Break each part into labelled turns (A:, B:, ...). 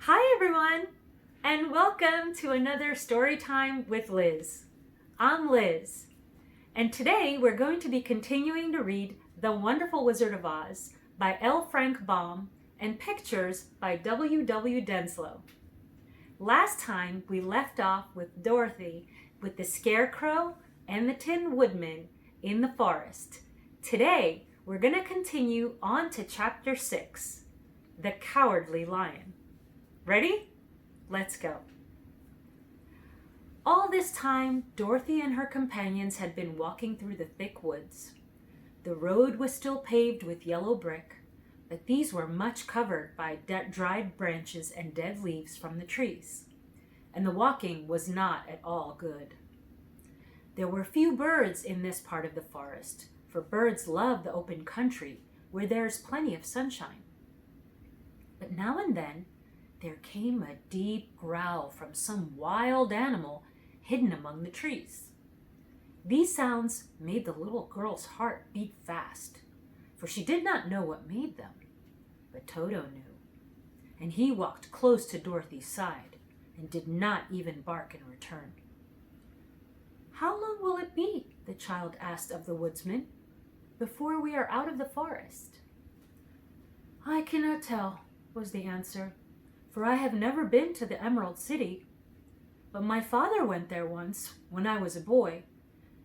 A: Hi everyone, and welcome to another Storytime with Liz. I'm Liz, and today we're going to be continuing to read The Wonderful Wizard of Oz by L. Frank Baum and pictures by W. W. Denslow. Last time we left off with Dorothy with the Scarecrow and the Tin Woodman in the forest. Today we're going to continue on to Chapter 6, The Cowardly Lion. Ready? Let's go. All this time, Dorothy and her companions had been walking through the thick woods. The road was still paved with yellow brick, but these were much covered by dried branches and dead leaves from the trees, and the walking was not at all good. There were few birds in this part of the forest, for birds love the open country where there is plenty of sunshine. But now and then, there came a deep growl from some wild animal hidden among the trees. These sounds made the little girl's heart beat fast, for she did not know what made them. But Toto knew, and he walked close to Dorothy's side and did not even bark in return. "How long will it be," the child asked of the woodsman, "before we are out of the forest?" "I cannot tell," was the answer, "for I have never been to the Emerald City. But my father went there once, when I was a boy,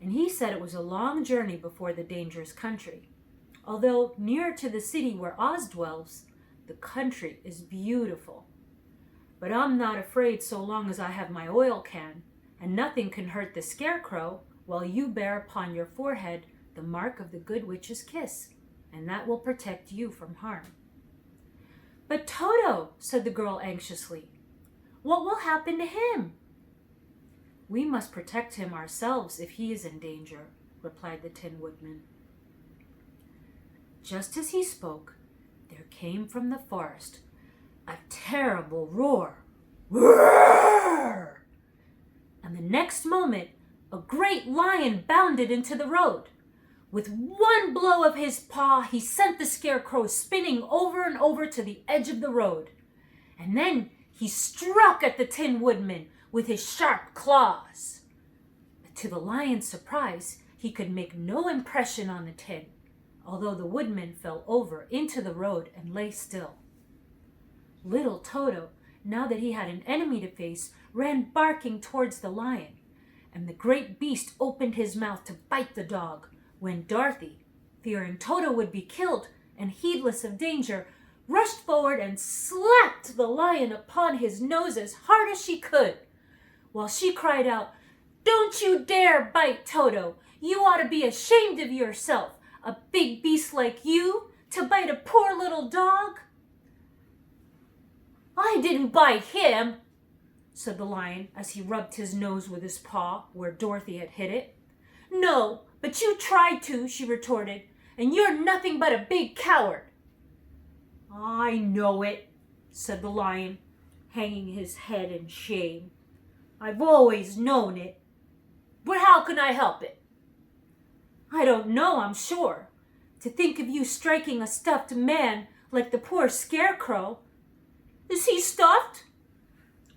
A: and he said it was a long journey before the dangerous country. Although near to the city where Oz dwells, the country is beautiful. But I'm not afraid so long as I have my oil can, and nothing can hurt the Scarecrow while you bear upon your forehead the mark of the Good Witch's kiss, and that will protect you from harm." "But Toto," said the girl anxiously, "what will happen to him?" "We must protect him ourselves if he is in danger," replied the Tin Woodman. Just as he spoke, there came from the forest a terrible roar. Roar! And the next moment, a great lion bounded into the road. With one blow of his paw, he sent the Scarecrow spinning over and over to the edge of the road. And then he struck at the Tin Woodman with his sharp claws. But to the lion's surprise, he could make no impression on the tin, although the woodman fell over into the road and lay still. Little Toto, now that he had an enemy to face, ran barking towards the lion, and the great beast opened his mouth to bite the dog, when Dorothy, fearing Toto would be killed and heedless of danger, rushed forward and slapped the lion upon his nose as hard as she could, while she cried out, "Don't you dare bite Toto! You ought to be ashamed of yourself, a big beast like you, to bite a poor little dog." "I didn't bite him," said the lion as he rubbed his nose with his paw where Dorothy had hit it. "No, but you tried to," she retorted, "and you're nothing but a big coward." "I know it," said the lion, hanging his head in shame. "I've always known it. But how can I help it?" "I don't know, I'm sure. To think of you striking a stuffed man like the poor Scarecrow." "Is he stuffed?"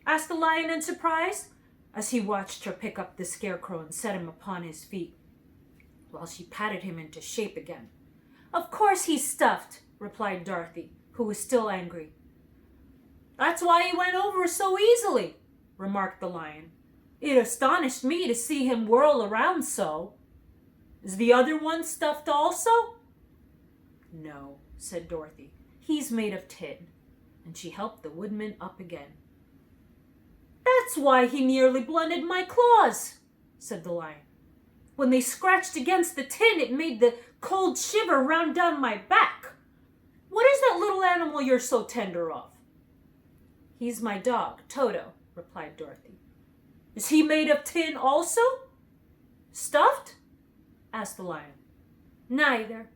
A: asked the lion in surprise, as he watched her pick up the Scarecrow and set him upon his feet, while she patted him into shape again. "Of course he's stuffed," replied Dorothy, who was still angry. "That's why he went over so easily," remarked the lion. "It astonished me to see him whirl around so. Is the other one stuffed also?" "No," said Dorothy. "He's made of tin," and she helped the woodman up again. "That's why he nearly blunted my claws," said the lion. "When they scratched against the tin, it made the cold shiver run down my back. What is that little animal you're so tender of?" "He's my dog, Toto," replied Dorothy. "Is he made of tin also?" "Stuffed?" asked the lion. "Neither.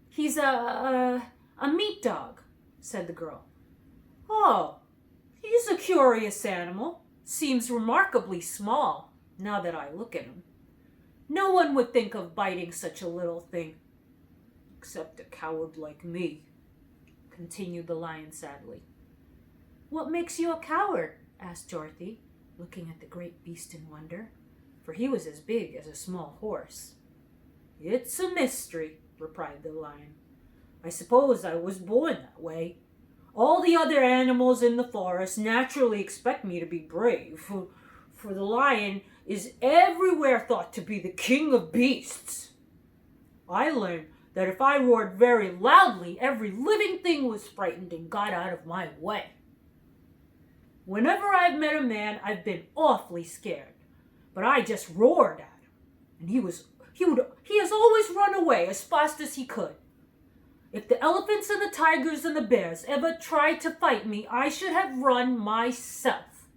A: He's a meat dog," said the girl. "Oh, he's a curious animal. Seems remarkably small, now that I look at him. No one would think of biting such a little thing, except a coward like me," continued the lion sadly. What makes you a coward? Asked Dorothy, looking at the great beast in wonder, for he was as big as a small horse. It's a mystery, replied the lion. I suppose I was born that way. All the other animals in the forest naturally expect me to be brave, for the lion is everywhere thought to be the king of beasts. I learned that if I roared very loudly, every living thing was frightened and got out of my way. Whenever I've met a man, I've been awfully scared, but I just roared at him, and he has always run away as fast as he could. If the elephants and the tigers and the bears ever tried to fight me, I should have run myself.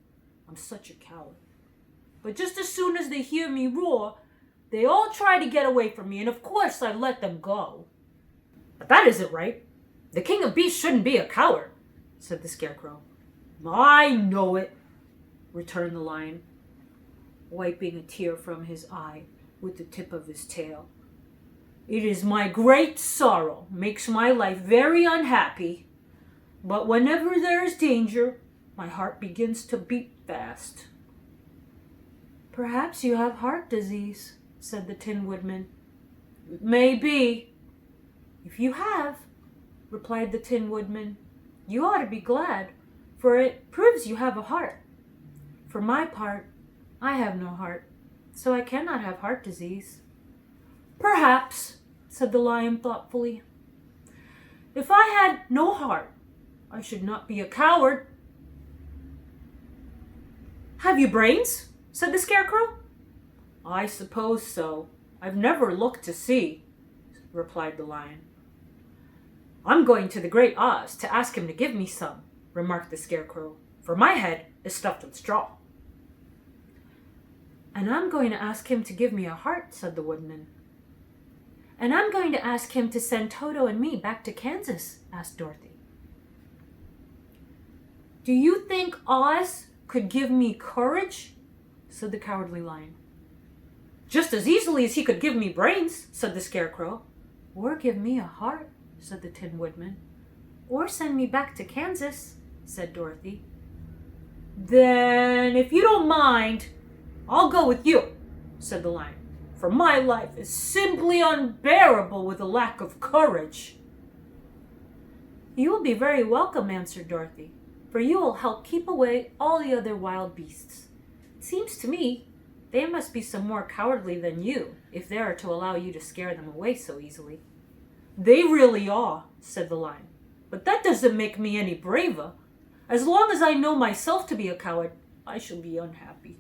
A: I'm such a coward. But just as soon as they hear me roar, they all try to get away from me, and of course I let them go. But that isn't right. The king of beasts shouldn't be a coward, said the Scarecrow. I know it, returned the lion, wiping a tear from his eye with the tip of his tail. It is my great sorrow, makes my life very unhappy, but whenever there is danger, my heart begins to beat fast. Perhaps you have heart disease, said the Tin Woodman. It may be. If you have, replied the Tin Woodman, you ought to be glad, for it proves you have a heart. For my part, I have no heart, so I cannot have heart disease. Perhaps, said the lion thoughtfully. If I had no heart, I should not be a coward. Have you brains? Said the Scarecrow. I suppose so. I've never looked to see, replied the lion. I'm going to the Great Oz to ask him to give me some, remarked the Scarecrow, for my head is stuffed with straw. And I'm going to ask him to give me a heart, said the Woodman. And I'm going to ask him to send Toto and me back to Kansas, asked Dorothy. Do you think Oz could give me courage? Said the Cowardly Lion. Just as easily as he could give me brains, said the Scarecrow. Or give me a heart, said the Tin Woodman. Or send me back to Kansas, said Dorothy. Then, if you don't mind, I'll go with you, said the lion, for my life is simply unbearable with a lack of courage. You will be very welcome, answered Dorothy, for you will help keep away all the other wild beasts. It seems to me they must be some more cowardly than you, if they are to allow you to scare them away so easily. They really are, said the lion, but that doesn't make me any braver. As long as I know myself to be a coward, I shall be unhappy.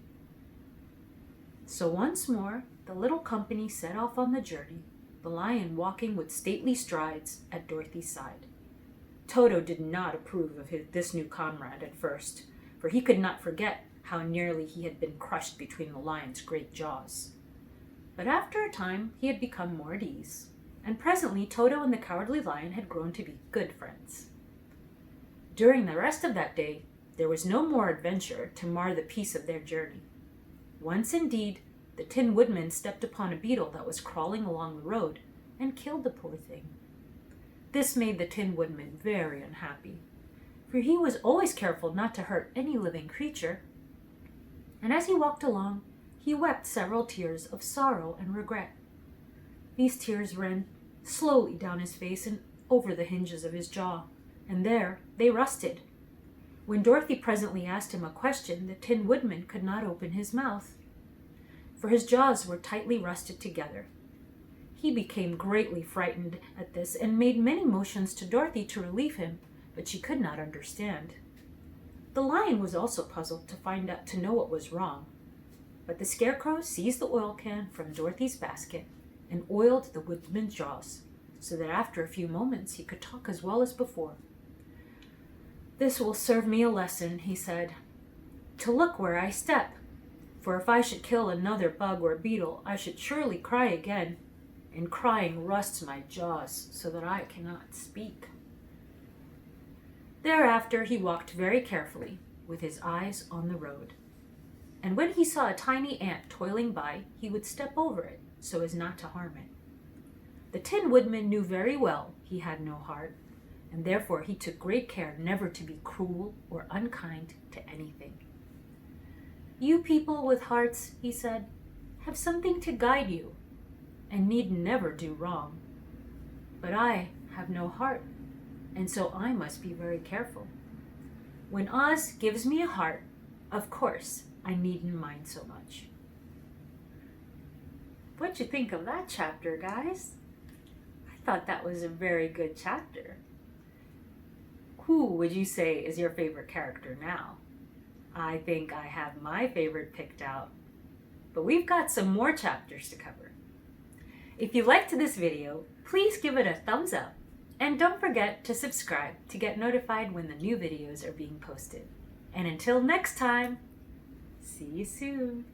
A: So once more, the little company set off on the journey, the lion walking with stately strides at Dorothy's side. Toto did not approve of this new comrade at first, for he could not forget how nearly he had been crushed between the lion's great jaws. But after a time, he had become more at ease, and presently Toto and the Cowardly Lion had grown to be good friends. During the rest of that day, there was no more adventure to mar the peace of their journey. Once, indeed, the Tin Woodman stepped upon a beetle that was crawling along the road and killed the poor thing. This made the Tin Woodman very unhappy, for he was always careful not to hurt any living creature. And as he walked along, he wept several tears of sorrow and regret. These tears ran slowly down his face and over the hinges of his jaw, and there they rusted. When Dorothy presently asked him a question, the Tin Woodman could not open his mouth, for his jaws were tightly rusted together. He became greatly frightened at this and made many motions to Dorothy to relieve him, but she could not understand. The lion was also puzzled to know what was wrong, but the Scarecrow seized the oil can from Dorothy's basket and oiled the Woodman's jaws, so that after a few moments he could talk as well as before. This will serve me a lesson, he said, to look where I step, for if I should kill another bug or beetle, I should surely cry again, and crying rusts my jaws so that I cannot speak. Thereafter he walked very carefully, with his eyes on the road. And when he saw a tiny ant toiling by, he would step over it, so as not to harm it. The Tin Woodman knew very well he had no heart, and therefore he took great care never to be cruel or unkind to anything. You people with hearts, he said, have something to guide you, and need never do wrong. But I have no heart, and so I must be very careful. When Oz gives me a heart, of course, I needn't mind so much. What'd you think of that chapter, guys? I thought that was a very good chapter. Who would you say is your favorite character now? I think I have my favorite picked out, but we've got some more chapters to cover. If you liked this video, please give it a thumbs up, and don't forget to subscribe to get notified when the new videos are being posted. And until next time, see you soon.